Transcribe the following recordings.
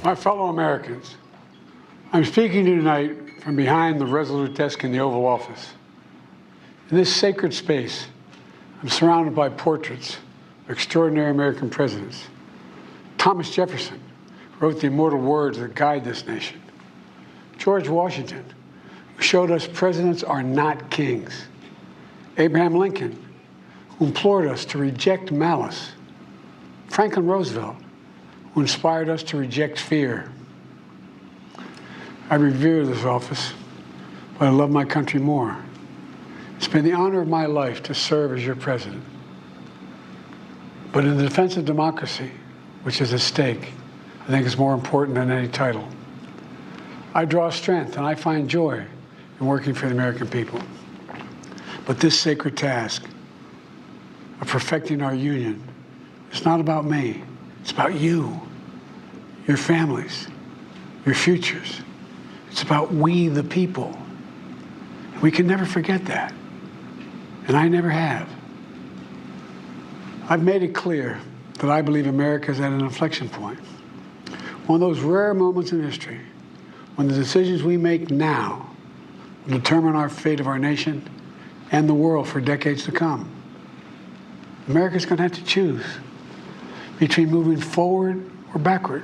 My fellow Americans, I'm speaking to you tonight from behind the resolute desk in the Oval Office. In this sacred space, I'm surrounded by portraits of extraordinary American presidents. Thomas Jefferson wrote the immortal words that guide this nation. George Washington, who showed us presidents are not kings. Abraham Lincoln, who implored us to reject malice. Franklin Roosevelt, who inspired us to reject fear. I revere this office, but I love my country more. It's been the honor of my life to serve as your president. But in the defense of democracy, which is at stake, I think is more important than any title. I draw strength and I find joy in working for the American people. But this sacred task of perfecting our union is not about me. It's about you, your families, your futures. It's about we, the people. We can never forget that. And I never have. I've made it clear that I believe America is at an inflection point. One of those rare moments in history when the decisions we make now will determine our fate of our nation and the world for decades to come. America's going to have to choose between moving forward or backward,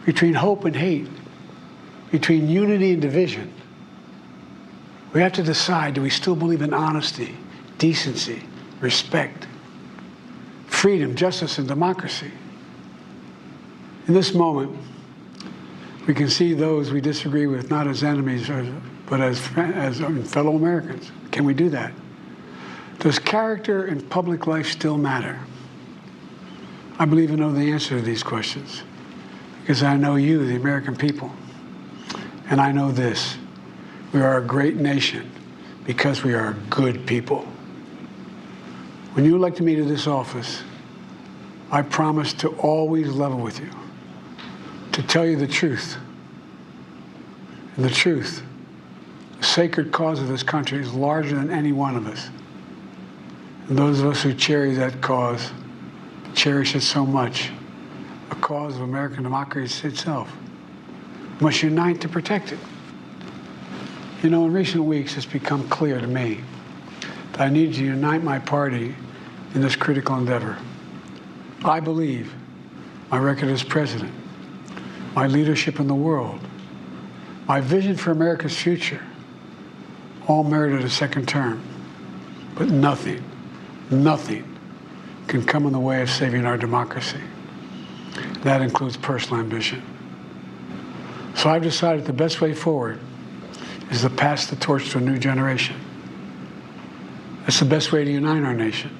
between hope and hate, between unity and division. We have to decide, do we still believe in honesty, decency, respect, freedom, justice, and democracy? In this moment, we can see those we disagree with not as enemies, but as fellow Americans. Can we do that? Does character in public life still matter? I believe I know the answer to these questions because I know you, the American people. And I know this, we are a great nation because we are good people. When you elected me to this office, I promised to always level with you, to tell you the truth. And the truth, the sacred cause of this country is larger than any one of us. And those of us who cherish that cause, cherish it so much, a cause of American democracy itself, must unite to protect it. You know, in recent weeks, it's become clear to me that I need to unite my party in this critical endeavor. I believe my record as president, my leadership in the world, my vision for America's future, all merited a second term. But nothing can come in the way of saving our democracy. That includes personal ambition. So I've decided the best way forward is to pass the torch to a new generation. That's the best way to unite our nation.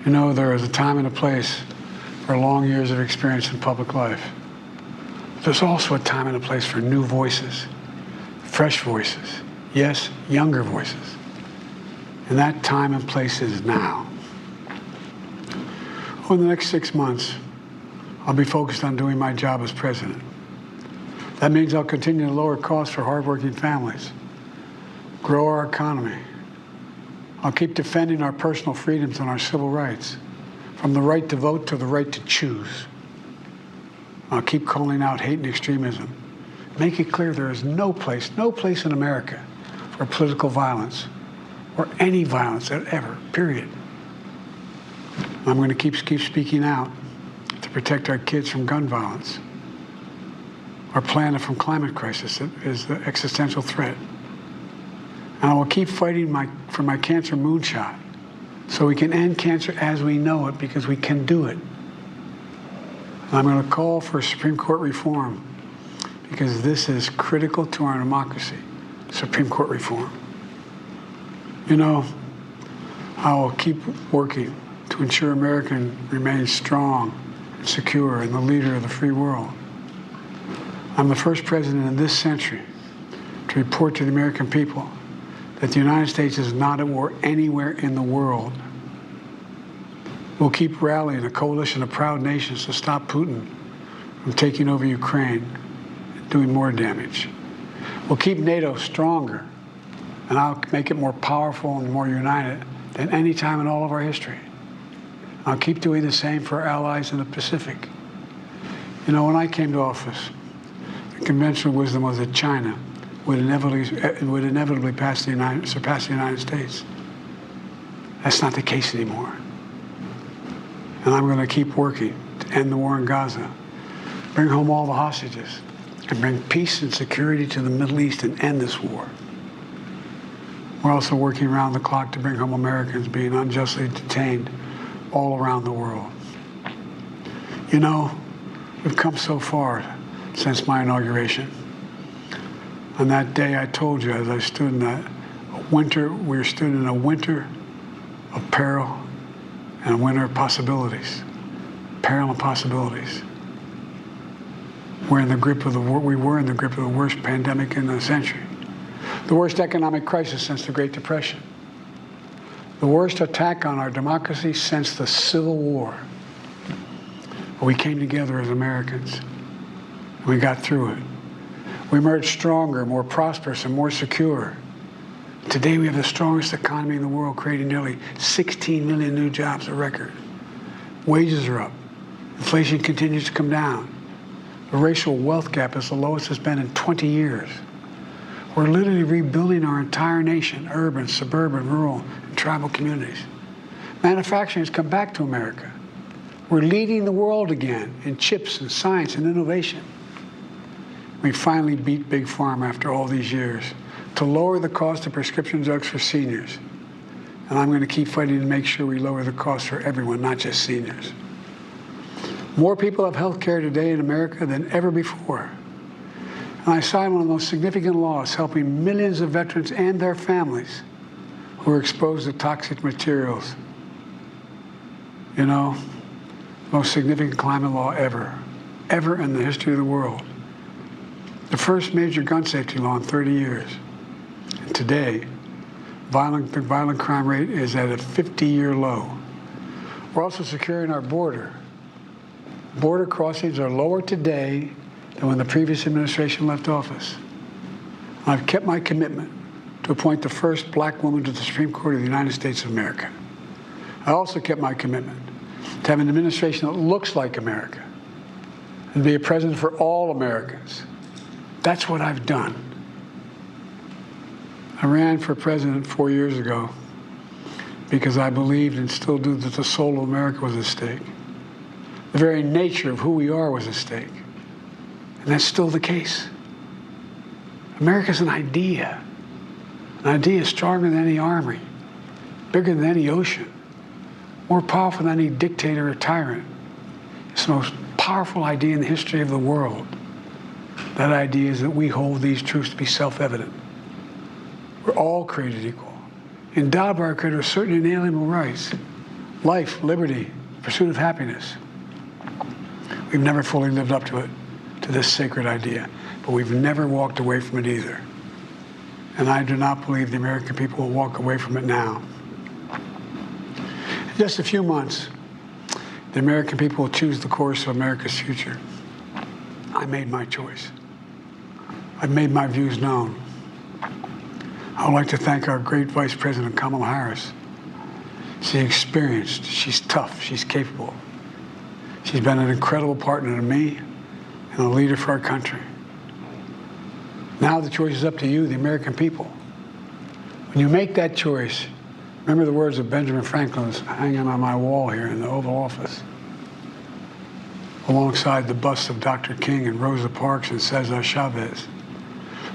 You know, there is a time and a place for long years of experience in public life. There's also a time and a place for new voices, fresh voices, yes, younger voices. And that time and place is now. Over the next 6 months, I'll be focused on doing my job as president. That means I'll continue to lower costs for hardworking families, grow our economy. I'll keep defending our personal freedoms and our civil rights, from the right to vote to the right to choose. I'll keep calling out hate and extremism. Make it clear there is no place in America for political violence or any violence ever, period. I'm going to keep speaking out to protect our kids from gun violence, our planet from climate crisis that is the existential threat. And I will keep fighting for my cancer moonshot so we can end cancer as we know it, because we can do it. And I'm going to call for Supreme Court reform because this is critical to our democracy, Supreme Court reform. You know, I will keep working to ensure America remains strong and secure and the leader of the free world. I'm the first president in this century to report to the American people that the United States is not at war anywhere in the world. We'll keep rallying a coalition of proud nations to stop Putin from taking over Ukraine and doing more damage. We'll keep NATO stronger, and I'll make it more powerful and more united than any time in all of our history. I'll keep doing the same for our allies in the Pacific. You know, when I came to office, the conventional wisdom was that China would inevitably surpass the United States. That's not the case anymore. And I'm going to keep working to end the war in Gaza, bring home all the hostages, and bring peace and security to the Middle East and end this war. We're also working around the clock to bring home Americans being unjustly detained all around the world. You know, we've come so far since my inauguration. On that day, I told you, as I stood in that winter, we stood in a winter of peril and a winter of possibilities. Peril and possibilities. We were in the grip of the worst pandemic in the century, the worst economic crisis since the Great Depression, the worst attack on our democracy since the Civil War. But we came together as Americans, and we got through it. We emerged stronger, more prosperous, and more secure. Today we have the strongest economy in the world, creating nearly 16 million new jobs, a record. Wages are up. Inflation continues to come down. The racial wealth gap is the lowest it's been in 20 years. We're literally rebuilding our entire nation, urban, suburban, rural, and tribal communities. Manufacturing has come back to America. We're leading the world again in chips and science and innovation. We finally beat Big Pharma after all these years to lower the cost of prescription drugs for seniors. And I'm going to keep fighting to make sure we lower the cost for everyone, not just seniors. More people have health care today in America than ever before. And I signed one of the most significant laws helping millions of veterans and their families who are exposed to toxic materials. You know, most significant climate law ever in the history of the world. The first major gun safety law in 30 years. And today, the violent crime rate is at a 50-year low. We're also securing our border. Border crossings are lower today than when the previous administration left office. I've kept my commitment to appoint the first black woman to the Supreme Court of the United States of America. I also kept my commitment to have an administration that looks like America and be a president for all Americans. That's what I've done. I ran for president 4 years ago because I believed and still do that the soul of America was at stake. The very nature of who we are was at stake. And that's still the case. America's an idea. An idea stronger than any army, bigger than any ocean, more powerful than any dictator or tyrant. It's the most powerful idea in the history of the world. That idea is that we hold these truths to be self-evident. We're all created equal, endowed by our Creator with certain inalienable rights: life, liberty, pursuit of happiness. We've never fully lived up to it, to this sacred idea, but we've never walked away from it either. And I do not believe the American people will walk away from it now. In just a few months, the American people will choose the course of America's future. I made my choice. I've made my views known. I would like to thank our great Vice President, Kamala Harris. She's experienced, she's tough, she's capable. She's been an incredible partner to me and a leader for our country. Now the choice is up to you, the American people. When you make that choice, remember the words of Benjamin Franklin hanging on my wall here in the Oval Office, alongside the busts of Dr. King and Rosa Parks and Cesar Chavez.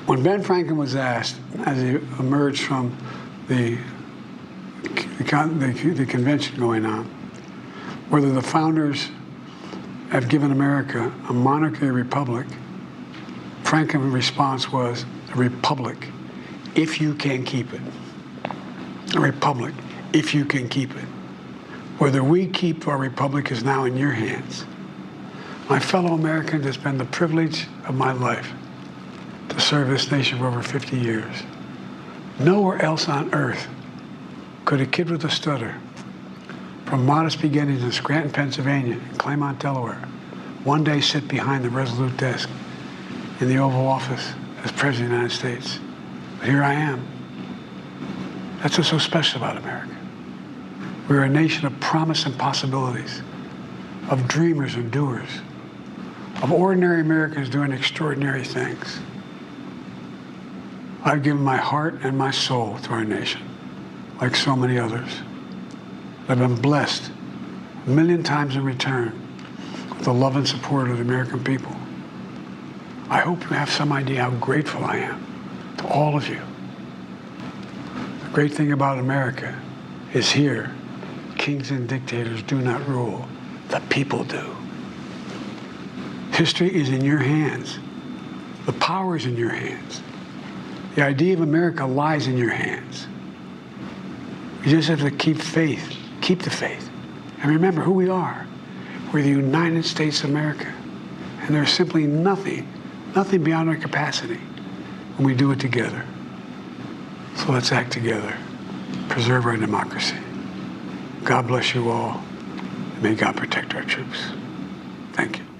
When Ben Franklin was asked, as he emerged from the convention going on, whether the founders have given America a monarchy or republic, Franklin's response was, a republic, if you can keep it. A republic, if you can keep it. Whether we keep our republic is now in your hands. My fellow Americans, it's been the privilege of my life to serve this nation for over 50 years. Nowhere else on earth could a kid with a stutter, from modest beginnings in Scranton, Pennsylvania, and Claymont, Delaware, one day sit behind the resolute desk in the Oval Office as President of the United States. But here I am. That's what's so special about America. We're a nation of promise and possibilities, of dreamers and doers, of ordinary Americans doing extraordinary things. I've given my heart and my soul to our nation, like so many others. I've been blessed a million times in return with the love and support of the American people. I hope you have some idea how grateful I am to all of you. The great thing about America is here, kings and dictators do not rule, the people do. History is in your hands. The power is in your hands. The idea of America lies in your hands. You just have to keep faith, keep the faith. And remember who we are. We're the United States of America. And there's simply nothing beyond our capacity when we do it together. So let's act together. Preserve our democracy. God bless you all. And may God protect our troops. Thank you.